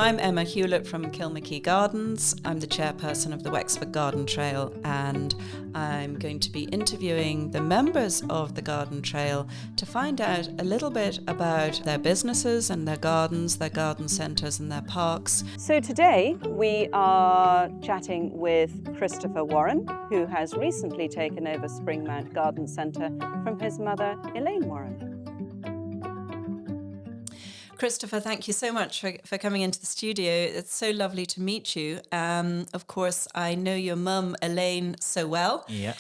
I'm Emma Hewlett from Kilmackie Gardens. I'm the chairperson of the Wexford Garden Trail, and I'm going to be interviewing the members of the Garden Trail to find out a little bit about their businesses and their gardens, their garden centres and their parks. So today we are chatting with Christopher Warren, who has recently taken over Springmount Garden Centre from his mother, Elaine Warren. Christopher, thank you so much for coming into the studio. It's so lovely to meet you. Of course, I know your mum, Elaine, so well. Yeah.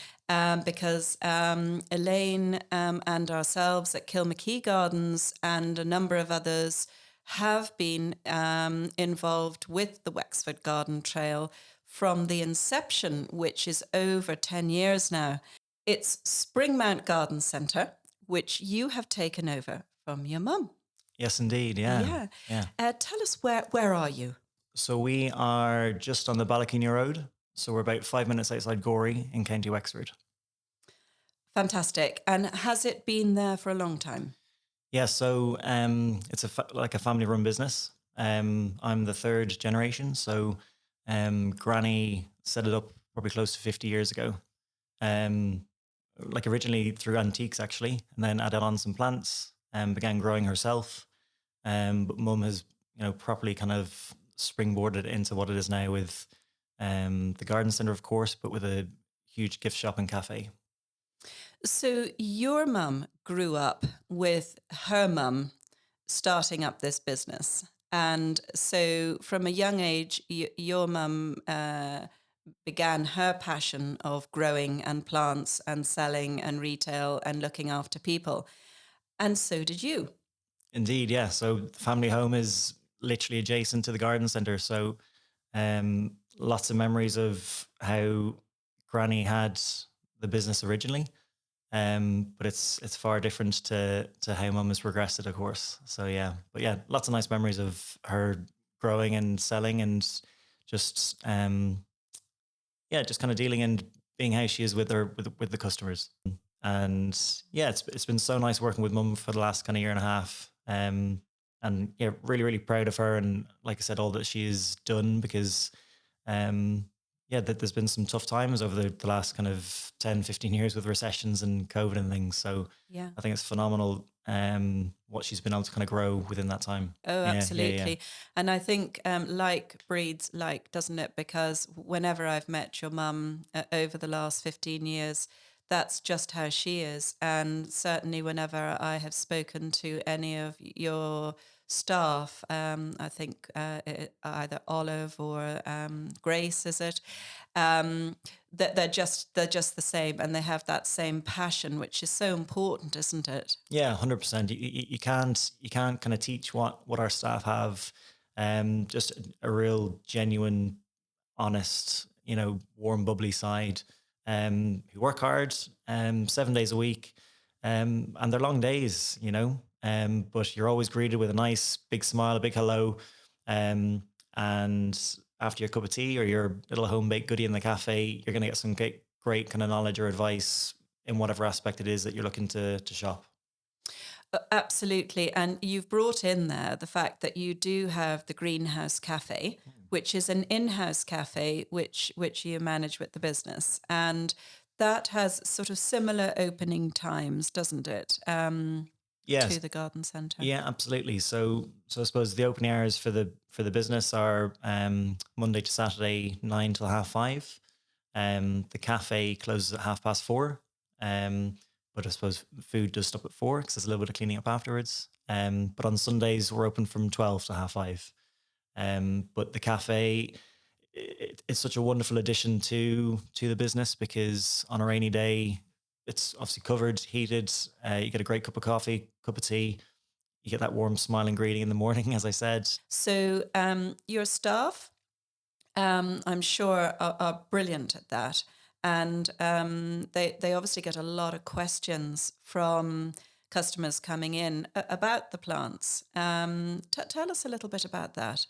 Because Elaine and ourselves at Kilmackie Gardens and a number of others have been involved with the Wexford Garden Trail from the inception, which is over 10 years now. It's Springmount Garden Centre, which you have taken over from your mum. Yes, indeed. Yeah. Tell us, where are you? So we are just on the Ballachynia Road. So we're about 5 minutes outside Gorey in County Wexford. Fantastic. And has it been there for a long time? Yeah. So it's like a family-run business. I'm the third generation. So Granny set it up probably close to 50 years ago. Like originally through antiques, actually, and then added on some plants and began growing herself. But Mum has, properly kind of springboarded into what it is now with the garden centre, of course, but with a huge gift shop and cafe. So your mum grew up with her mum starting up this business. And so from a young age, your mum began her passion of growing and plants and selling and retail and looking after people. And so did you. Indeed, yeah. So the family home is literally adjacent to the garden centre. So lots of memories of how Granny had the business originally. But it's far different to how Mum has progressed it, of course. So yeah, but yeah, lots of nice memories of her growing and selling and just just kind of dealing and being how she is with the customers. And yeah, it's been so nice working with Mum for the last kind of year and a half. And yeah, really, really proud of her. And like I said, all that she's done because, that there's been some tough times over the last kind of 10, 15 years with recessions and COVID and things. So yeah, I think it's phenomenal what she's been able to kind of grow within that time. Oh, absolutely. Yeah. And I think like breeds like, doesn't it? Because whenever I've met your mum over the last 15 years, that's just how she is. And certainly whenever I have spoken to any of your staff, I think either Olive or Grace, is it? That they're just the same, and they have that same passion, which is so important, isn't it? Yeah, 100%. You can't kind of teach what our staff have. Just a real genuine, honest, warm, bubbly side. Who work hard, 7 days a week, and they're long days, but you're always greeted with a nice big smile, a big hello, and after your cup of tea or your little home baked goodie in the cafe, you're going to get some great kind of knowledge or advice in whatever aspect it is that you're looking to shop. Absolutely. And you've brought in there the fact that you do have the Greenhouse Cafe, which is an in-house cafe which you manage with the business. And that has sort of similar opening times, doesn't it? Yes. To the garden centre. Yeah, absolutely. So I suppose the opening hours for the business are Monday to Saturday, 9 till 5:30. The cafe closes at 4:30. But I suppose food does stop at 4 because there's a little bit of cleaning up afterwards. But on Sundays we're open from 12 to 5:30. But the cafe, it's such a wonderful addition to the business because on a rainy day, it's obviously covered, heated. You get a great cup of coffee, cup of tea. You get that warm, smiling greeting in the morning, as I said. So your staff, I'm sure, are brilliant at that. And they obviously get a lot of questions from customers coming in about the plants. Tell us a little bit about that.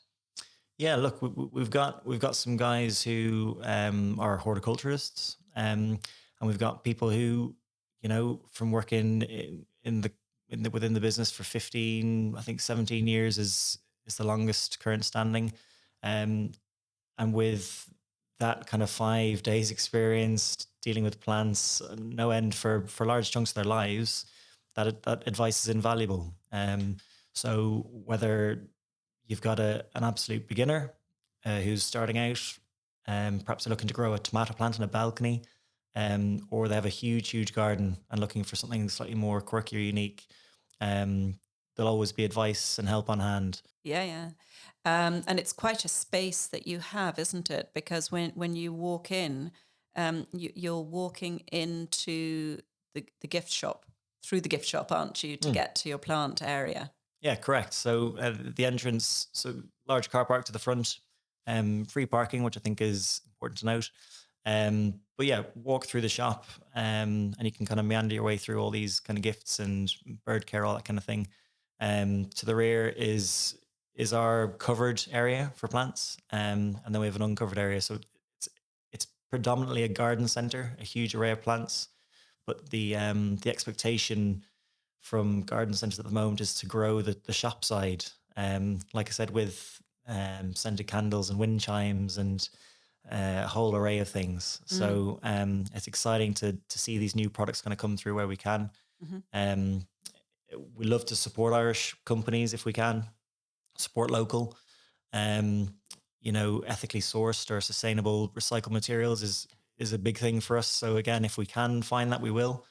Yeah, look, we've got some guys who are horticulturists, and we've got people who, from working within the business for 15, I think 17 years is is the longest current standing. Um, and with that kind of 5 days experience dealing with plants, no end for large chunks of their lives, that advice is invaluable. So whether you've got an absolute beginner who's starting out, perhaps they're looking to grow a tomato plant in a balcony, or they have a huge garden and looking for something slightly more quirky or unique, um, there'll always be advice and help on hand. Yeah, yeah. And it's quite a space that you have, isn't it? Because when you walk in, you're walking into the gift shop, through the gift shop, aren't you, to Mm. get to your plant area? Yeah, correct. So the entrance, so large car park to the front, free parking, which I think is important to note. But yeah, walk through the shop, and you can kind of meander your way through all these kind of gifts and bird care, all that kind of thing. To the rear is our covered area for plants, and then we have an uncovered area. So it's predominantly a garden center, a huge array of plants. But the expectation from garden centres at the moment is to grow the shop side. Like I said, with scented candles and wind chimes and a whole array of things. Mm. So it's exciting to see these new products kind of come through where we can. Hmm. Um, we love to support Irish companies if we can, support local. Um, ethically sourced or sustainable recycled materials is a big thing for us. So again, if we can find that, we will.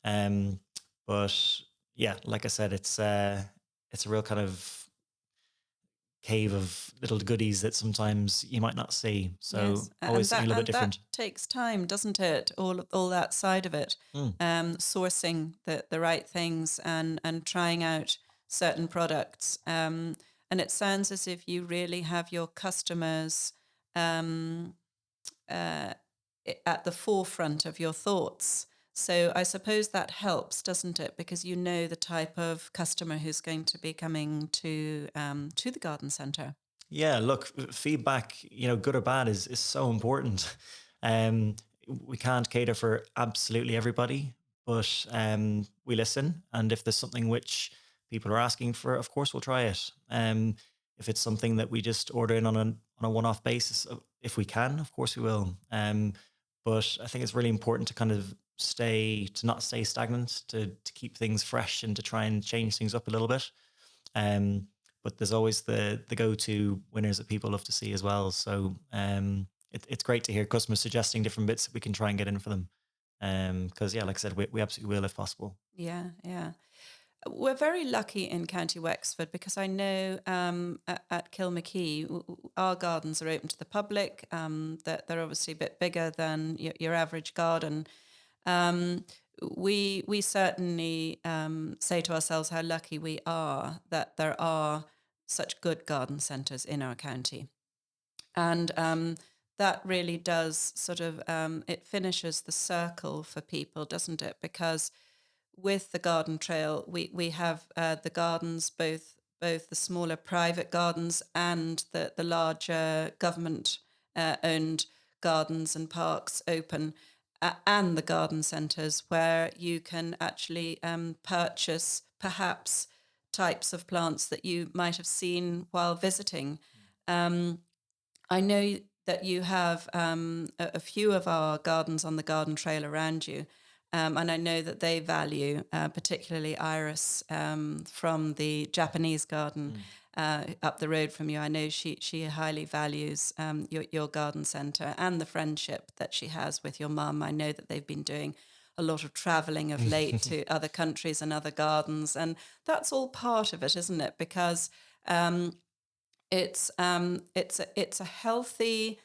Um, but yeah, like I said, it's a real kind of cave of little goodies that sometimes you might not see. So Yes, always something a little bit and that different. takes time, doesn't it? All that side of it, Mm. sourcing the right things and trying out certain products. And it sounds as if you really have your customers um, uh, at the forefront of your thoughts. So I suppose that helps, doesn't it? Because you know the type of customer who's going to be coming to the garden centre. Yeah, look, feedback, good or bad, is so important. Um, we can't cater for absolutely everybody, but we listen. And if there's something which people are asking for, of course we'll try it. If it's something that we just order in on a one-off basis, if we can, of course we will. But I think it's really important to kind of not stay stagnant, to keep things fresh and to try and change things up a little bit. Um, but there's always the go-to winners that people love to see as well. So it's great to hear customers suggesting different bits that we can try and get in for them. Because yeah, like I said, we absolutely will if possible. Yeah, yeah. We're very lucky in County Wexford because I know at Kilmackie, our gardens are open to the public. They're obviously a bit bigger than your average garden. Um, we certainly say to ourselves how lucky we are that there are such good garden centres in our county. And that really does sort of, it finishes the circle for people, doesn't it? Because with the garden trail, we have the gardens, both the smaller private gardens and the larger government owned gardens and parks open, and the garden centres where you can actually purchase perhaps types of plants that you might have seen while visiting. Um, I know that you have a few of our gardens on the garden trail around you. And I know that they value, particularly Iris from the Japanese garden Mm. up the road from you. I know she highly values your garden centre and the friendship that she has with your mum. I know that they've been doing a lot of travelling of late to other countries and other gardens. And that's all part of it, isn't it? Because um, it's a healthy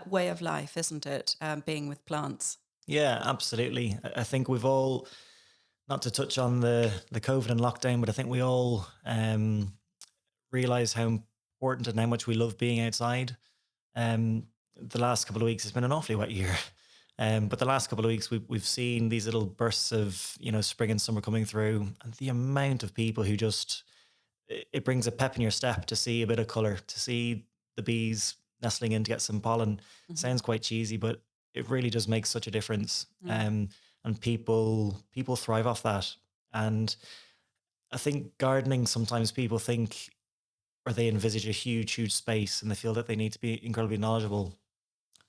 way of life, isn't it? Being with plants. Yeah, absolutely. I think we've all, not to touch on the COVID and lockdown, but I think we all realize how important and how much we love being outside. The last couple of weeks has been an awfully wet year. But the last couple of weeks, we've seen these little bursts of spring and summer coming through, and the amount of people who just it brings a pep in your step to see a bit of color, to see the bees nestling in to get some pollen. Hmm. Sounds quite cheesy, but it really does make such a difference. Mm. And people thrive off that. And I think gardening, sometimes people think or they envisage a huge, huge space and they feel that they need to be incredibly knowledgeable.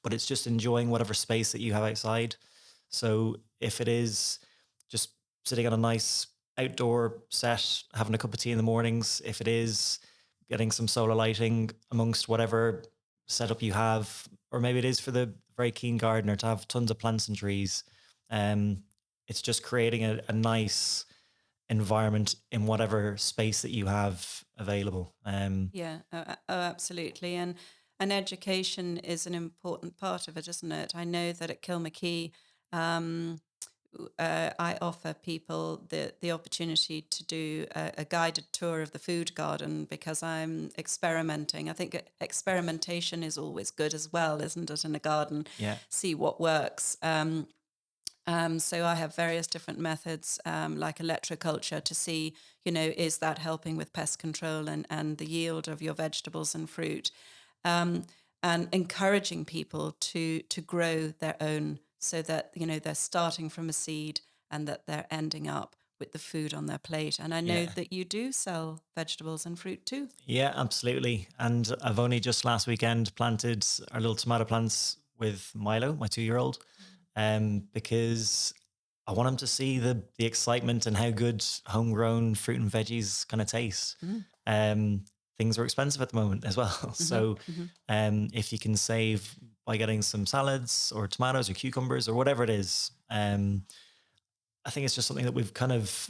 But it's just enjoying whatever space that you have outside. So if it is just sitting on a nice outdoor set, having a cup of tea in the mornings, if it is getting some solar lighting amongst whatever setup you have, or maybe it is for the very keen gardener to have tons of plants and trees. Um, it's just creating a nice environment in whatever space that you have available. Yeah, absolutely. And education is an important part of it, isn't it? I know that at Kilmackie, um, I offer people the opportunity to do a guided tour of the food garden because I'm experimenting. I think experimentation is always good as well, isn't it, in a garden? Yeah, See what works. So I have various different methods, like electroculture, to see, is that helping with pest control and the yield of your vegetables and fruit, um, and encouraging people to grow their own, so that they're starting from a seed and that they're ending up with the food on their plate. And I know yeah. that you do sell vegetables and fruit too. Yeah, absolutely. And I've only just last weekend planted our little tomato plants with Milo, my 2-year-old, because I want him to see the excitement and how good homegrown fruit and veggies kind of taste. Mm. Um, Things are expensive at the moment as well. Hmm. So Hmm. if you can save by getting some salads or tomatoes or cucumbers or whatever it is, I think it's just something that we've kind of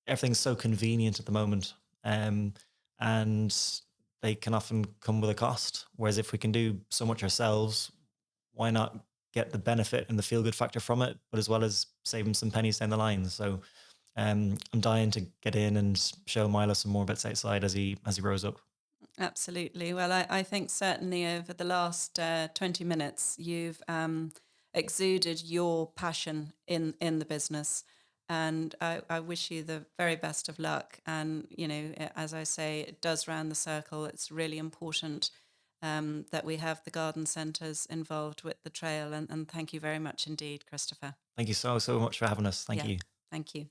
everything's so convenient at the moment. Um, and they can often come with a cost. Whereas if we can do so much ourselves, why not get the benefit and the feel good factor from it, but as well as saving some pennies down the line. So I'm dying to get in and show Milo some more bits outside as he grows up. Absolutely. Well, I think certainly over the last 20 minutes, you've exuded your passion in the business. And I wish you the very best of luck. And, as I say, it does round the circle. It's really important that we have the garden centres involved with the trail. And thank you very much indeed, Christopher. Thank you so much for having us. Thank Yeah, you. thank you.